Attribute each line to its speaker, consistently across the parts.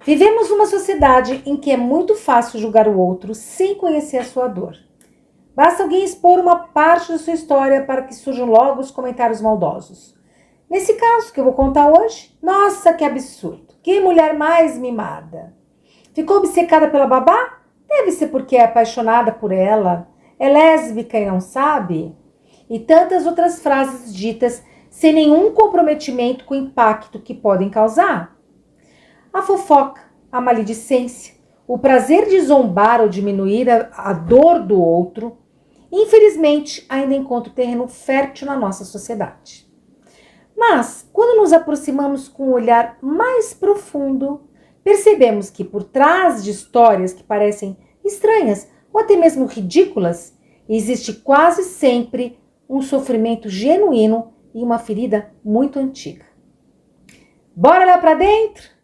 Speaker 1: Vivemos numa sociedade em que é muito fácil julgar o outro sem conhecer a sua dor. Basta alguém expor uma parte da sua história para que surjam logo os comentários maldosos. Nesse caso que eu vou contar hoje, nossa, que absurdo! Que mulher mais mimada! Ficou obcecada pela babá? Deve ser porque é apaixonada por ela. É lésbica e não sabe? E tantas outras frases ditas sem nenhum comprometimento com o impacto que podem causar. A fofoca, a maledicência, o prazer de zombar ou diminuir a dor do outro, infelizmente ainda encontra terreno fértil na nossa sociedade. Mas, quando nos aproximamos com um olhar mais profundo, percebemos que por trás de histórias que parecem estranhas ou até mesmo ridículas, existe quase sempre um sofrimento genuíno e uma ferida muito antiga. Bora lá pra dentro?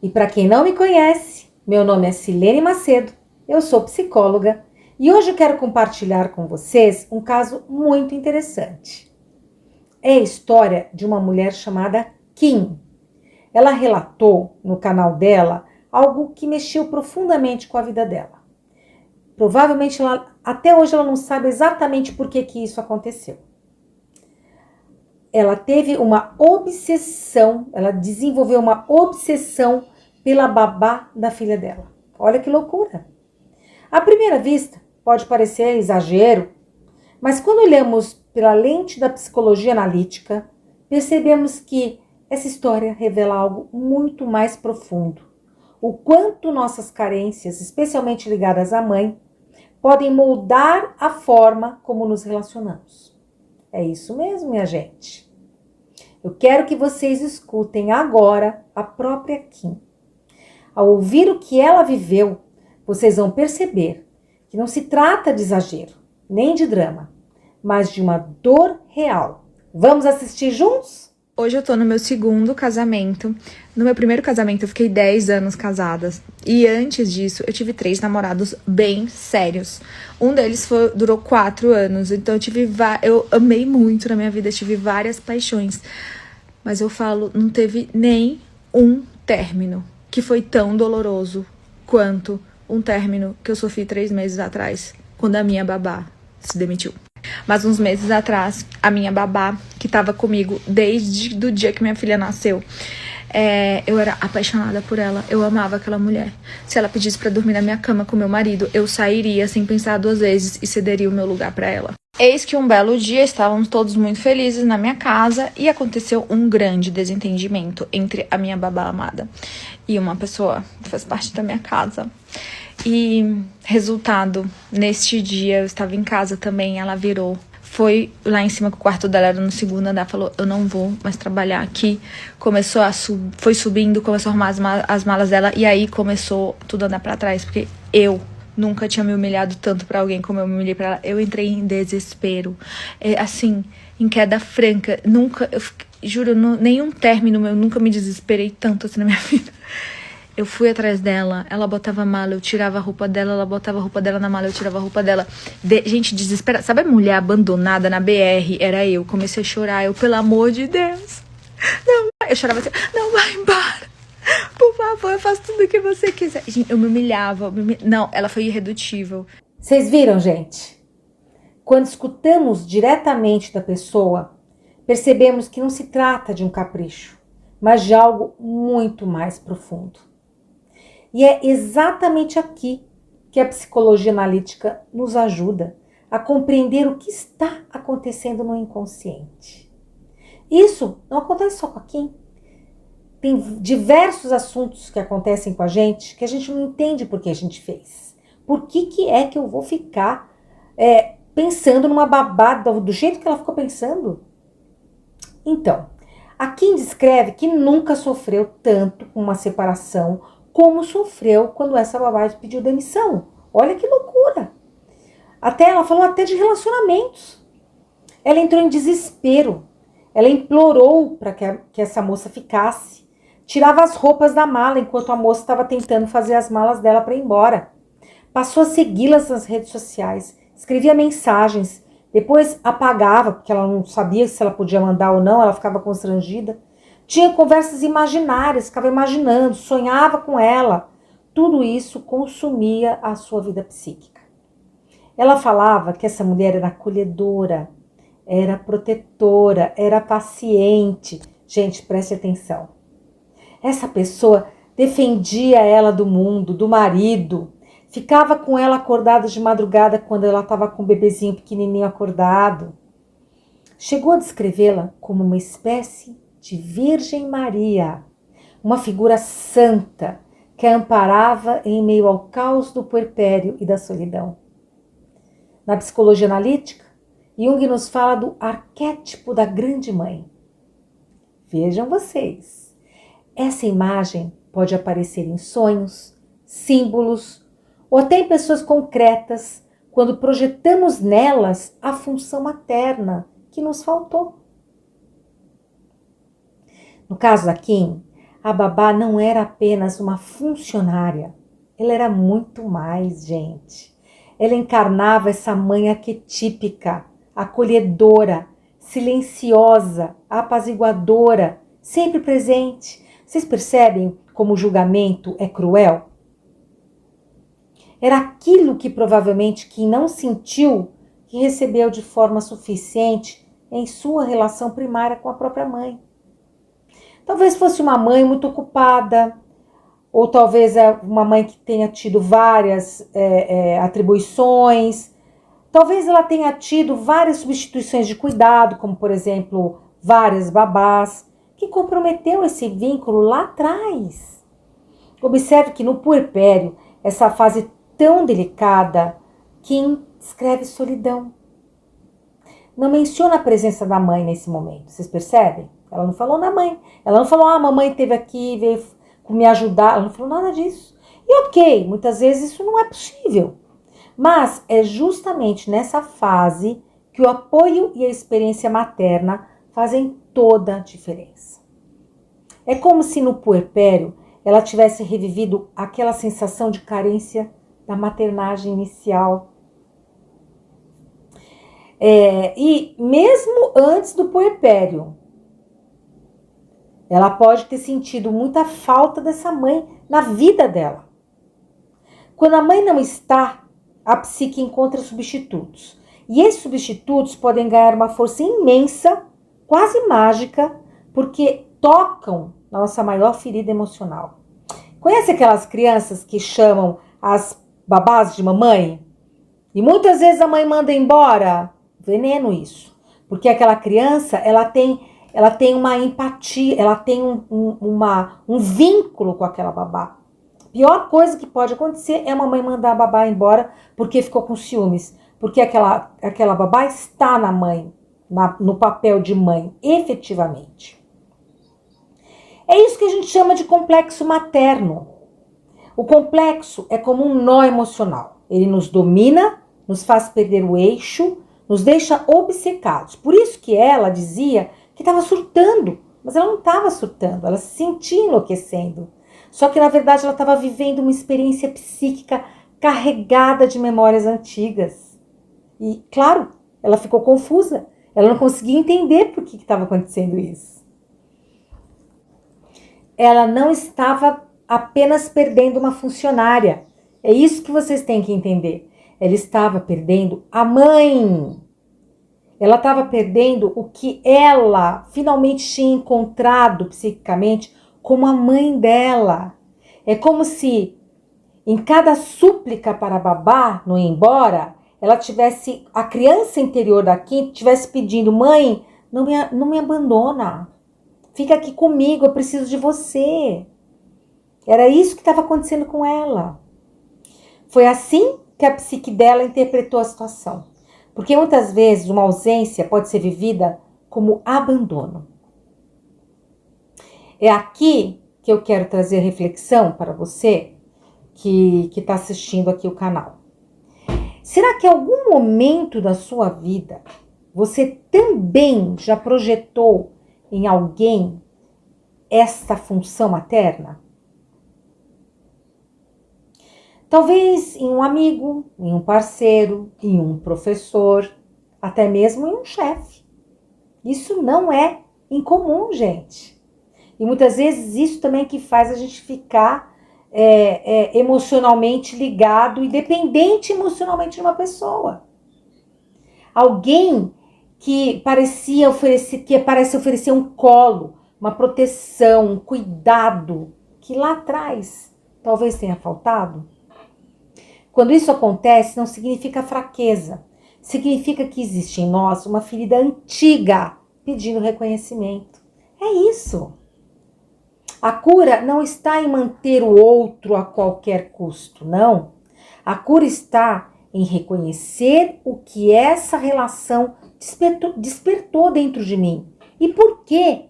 Speaker 1: E para quem não me conhece, meu nome é Silene Macedo, eu sou psicóloga e hoje eu quero compartilhar com vocês um caso muito interessante. É a história de uma mulher chamada Kim. Ela relatou no canal dela algo que mexeu profundamente com a vida dela. Provavelmente até hoje ela não sabe exatamente por que isso aconteceu. Ela teve uma obsessão, ela desenvolveu uma obsessão pela babá da filha dela. Olha que loucura! À primeira vista, pode parecer exagero, mas quando olhamos pela lente da psicologia analítica, percebemos que essa história revela algo muito mais profundo. O quanto nossas carências, especialmente ligadas à mãe, podem moldar a forma como nos relacionamos. É isso mesmo, minha gente. Eu quero que vocês escutem agora a própria Kim. Ao ouvir o que ela viveu, vocês vão perceber que não se trata de exagero, nem de drama, mas de uma dor real. Vamos assistir juntos?
Speaker 2: Hoje eu tô no meu segundo casamento. No meu primeiro casamento eu fiquei 10 anos casada. E antes disso eu tive 3 namorados bem sérios. Um deles durou 4 anos. Então eu amei muito na minha vida, tive várias paixões. Mas eu falo, não teve nem um término que foi tão doloroso quanto um término que eu sofri 3 meses atrás, quando a minha babá se demitiu. Mas uns meses atrás, a minha babá, que tava comigo desde o dia que minha filha nasceu, eu era apaixonada por ela, eu amava aquela mulher. Se ela pedisse pra dormir na minha cama com meu marido, eu sairia sem pensar 2 vezes e cederia o meu lugar pra ela. Eis que um belo dia estávamos todos muito felizes na minha casa e aconteceu um grande desentendimento entre a minha babá amada e uma pessoa que faz parte da minha casa. E resultado, neste dia eu estava em casa também, ela virou, foi lá em cima, que o quarto dela era no segundo andar, falou, eu não vou mais trabalhar aqui. Foi subindo, começou a arrumar as malas dela e aí começou tudo a andar pra trás, porque eu nunca tinha me humilhado tanto pra alguém como eu me humilhei pra ela. Eu entrei em desespero, assim, em queda franca. Juro, nenhum término meu, nunca me desesperei tanto assim na minha vida. Eu fui atrás dela, ela botava a mala, eu tirava a roupa dela, ela botava a roupa dela na mala, eu tirava a roupa dela. Gente, desesperada. Sabe a mulher abandonada na BR? Era eu. Comecei a chorar, pelo amor de Deus. Não, eu chorava assim, não vai embora. Por favor, eu faço tudo o que você quiser. Gente, eu me humilhava. Não, ela foi irredutível.
Speaker 1: Vocês viram, gente? Quando escutamos diretamente da pessoa, percebemos que não se trata de um capricho, mas de algo muito mais profundo. E é exatamente aqui que a psicologia analítica nos ajuda a compreender o que está acontecendo no inconsciente. Isso não acontece só com a Kim. Tem diversos assuntos que acontecem com a gente que a gente não entende por que a gente fez. Por que é que eu vou ficar pensando numa babá do jeito que ela ficou pensando? Então, a Kim descreve que nunca sofreu tanto com uma separação como sofreu quando essa babá pediu demissão. Olha que loucura! Ela falou até de relacionamentos. Ela entrou em desespero. Ela implorou para que essa moça ficasse. Tirava as roupas da mala enquanto a moça estava tentando fazer as malas dela para ir embora. Passou a segui-las nas redes sociais escrevia mensagens, depois apagava, porque ela não sabia se ela podia mandar ou não, ela ficava constrangida. Tinha conversas imaginárias, ficava imaginando, sonhava com ela. Tudo isso consumia a sua vida psíquica. Ela falava que essa mulher era acolhedora, era protetora, era paciente. Gente, preste atenção. Essa pessoa defendia ela do mundo, do marido, ficava com ela acordada de madrugada quando ela estava com o bebezinho pequenininho acordado. Chegou a descrevê-la como uma espécie de Virgem Maria, uma figura santa que a amparava em meio ao caos do puerpério e da solidão. Na psicologia analítica, Jung nos fala do arquétipo da grande mãe. Vejam vocês, essa imagem pode aparecer em sonhos, símbolos ou até em pessoas concretas quando projetamos nelas a função materna que nos faltou. No caso da Kim, a babá não era apenas uma funcionária, ela era muito mais, gente. Ela encarnava essa mãe arquetípica, acolhedora, silenciosa, apaziguadora, sempre presente. Vocês percebem como o julgamento é cruel? Era aquilo que provavelmente quem não sentiu que recebeu de forma suficiente em sua relação primária com a própria mãe. Talvez fosse uma mãe muito ocupada, ou talvez uma mãe que tenha tido várias atribuições. Talvez ela tenha tido várias substituições de cuidado, como por exemplo, várias babás, que comprometeu esse vínculo lá atrás. Observe que no puerpério, essa fase tão delicada, Kim descreve solidão. Não menciona a presença da mãe nesse momento, vocês percebem? Ela não falou na mãe. Ela não falou, a mamãe esteve aqui, veio me ajudar. Ela não falou nada disso. E ok, muitas vezes isso não é possível. Mas é justamente nessa fase que o apoio e a experiência materna fazem toda a diferença. É como se no puerpério ela tivesse revivido aquela sensação de carência da maternagem inicial. E mesmo antes do puerpério, ela pode ter sentido muita falta dessa mãe na vida dela. Quando a mãe não está, a psique encontra substitutos. E esses substitutos podem ganhar uma força imensa, quase mágica, porque tocam na nossa maior ferida emocional. Conhece aquelas crianças que chamam as babás de mamãe? E muitas vezes a mãe manda embora? Veneno isso. Porque aquela criança, ela tem uma empatia, ela tem um vínculo com aquela babá. A pior coisa que pode acontecer é uma mãe mandar a babá embora porque ficou com ciúmes. Porque aquela babá está na mãe, no papel de mãe, efetivamente. É isso que a gente chama de complexo materno. O complexo é como um nó emocional. Ele nos domina, nos faz perder o eixo, nos deixa obcecados. Por isso que ela dizia que estava surtando, mas ela não estava surtando, ela se sentia enlouquecendo. Só que, na verdade, ela estava vivendo uma experiência psíquica carregada de memórias antigas. E, claro, ela ficou confusa, ela não conseguia entender por que estava acontecendo isso. Ela não estava apenas perdendo uma funcionária, é isso que vocês têm que entender. Ela estava perdendo a mãe. Ela estava perdendo o que ela finalmente tinha encontrado psiquicamente como a mãe dela. É como se em cada súplica para a babá não ir embora, ela tivesse, a criança interior da Kim estivesse pedindo, mãe, não me abandona. Fica aqui comigo, eu preciso de você. Era isso que estava acontecendo com ela. Foi assim que a psique dela interpretou a situação. Porque muitas vezes uma ausência pode ser vivida como abandono. É aqui que eu quero trazer reflexão para você que está assistindo aqui o canal. Será que em algum momento da sua vida você também já projetou em alguém esta função materna? Talvez em um amigo, em um parceiro, em um professor, até mesmo em um chefe. Isso não é incomum, gente. E muitas vezes isso também é que faz a gente ficar emocionalmente ligado e dependente emocionalmente de uma pessoa. Alguém que parece oferecer um colo, uma proteção, um cuidado, que lá atrás talvez tenha faltado. Quando isso acontece, não significa fraqueza. Significa que existe em nós uma ferida antiga pedindo reconhecimento. É isso. A cura não está em manter o outro a qualquer custo, não. A cura está em reconhecer o que essa relação despertou dentro de mim e por que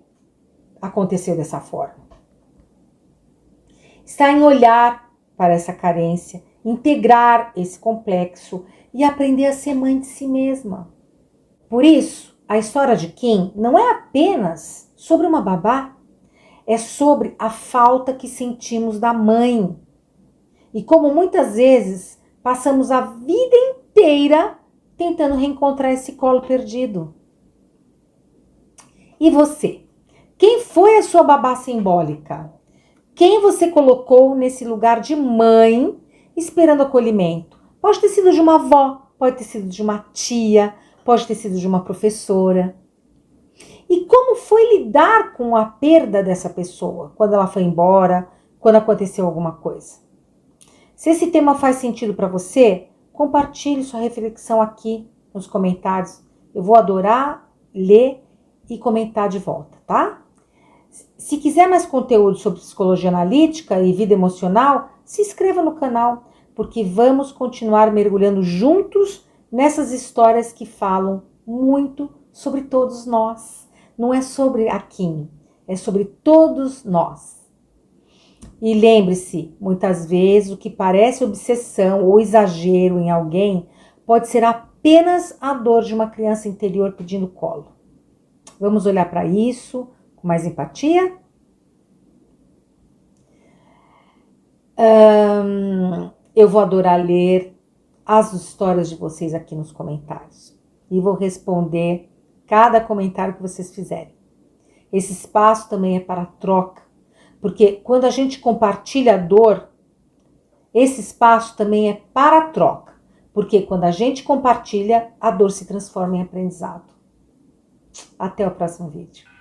Speaker 1: aconteceu dessa forma. Está em olhar para essa carência, integrar esse complexo e aprender a ser mãe de si mesma. Por isso, a história de Kim não é apenas sobre uma babá, é sobre a falta que sentimos da mãe. E como muitas vezes passamos a vida inteira tentando reencontrar esse colo perdido. E você? Quem foi a sua babá simbólica? Quem você colocou nesse lugar de mãe esperando acolhimento? Pode ter sido de uma avó, pode ter sido de uma tia, pode ter sido de uma professora. E como foi lidar com a perda dessa pessoa? Quando ela foi embora, quando aconteceu alguma coisa? Se esse tema faz sentido para você, compartilhe sua reflexão aqui nos comentários. Eu vou adorar ler e comentar de volta, tá? Se quiser mais conteúdo sobre psicologia analítica e vida emocional, se inscreva no canal, porque vamos continuar mergulhando juntos nessas histórias que falam muito sobre todos nós. Não é sobre a Kim, é sobre todos nós. E lembre-se, muitas vezes o que parece obsessão ou exagero em alguém pode ser apenas a dor de uma criança interior pedindo colo. Vamos olhar para isso com mais empatia? Eu vou adorar ler as histórias de vocês aqui nos comentários. E vou responder cada comentário que vocês fizerem. Esse espaço também é para troca. Porque quando a gente compartilha a dor, esse espaço também é para troca. Porque quando a gente compartilha, a dor se transforma em aprendizado. Até o próximo vídeo.